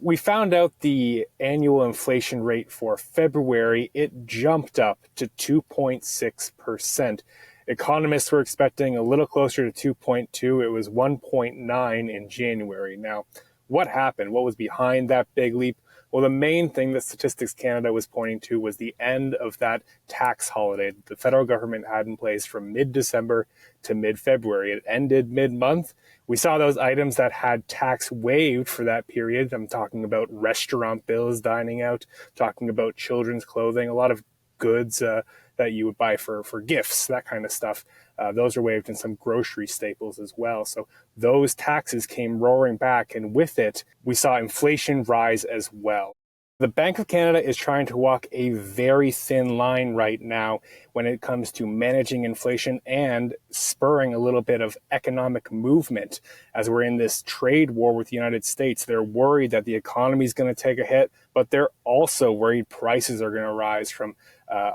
we found out the annual inflation rate for February. It jumped up to 2.6%. Economists were expecting a little closer to 2.2. It was 1.9 in January. Now, what happened? What was behind that big leap? Well, the main thing that Statistics Canada was pointing to was the end of that tax holiday the federal government had in place from mid-December to mid-February. It ended mid-month. We saw those items that had tax waived for that period. I'm talking about restaurant bills, dining out, talking about children's clothing, a lot of goods that you would buy for gifts, that kind of stuff. Those are waived, in some grocery staples as well. So those taxes came roaring back, and with it, we saw inflation rise as well. The Bank of Canada is trying to walk a very thin line right now when it comes to managing inflation and spurring a little bit of economic movement. As we're in this trade war with the United States, they're worried that the economy is going to take a hit, but they're also worried prices are going to rise from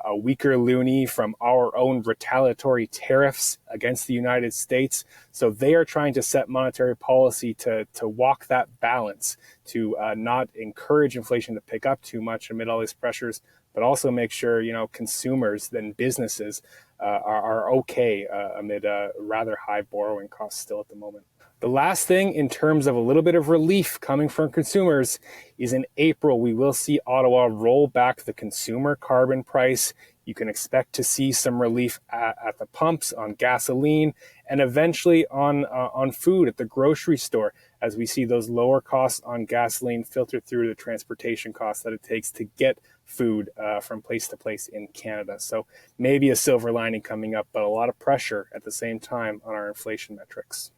a weaker loonie, from our own retaliatory tariffs against the United States. So they are trying to set monetary policy to walk that balance, to not encourage inflation to pick up too much amid all these pressures, but also make sure, consumers and businesses are okay amid rather high borrowing costs still at the moment. The last thing, in terms of a little bit of relief coming from consumers, is in April, we will see Ottawa roll back the consumer carbon price. You can expect to see some relief at the pumps, on gasoline, and eventually on food at the grocery store, as we see those lower costs on gasoline filter through the transportation costs that it takes to get food from place to place in Canada. So maybe a silver lining coming up, but a lot of pressure at the same time on our inflation metrics.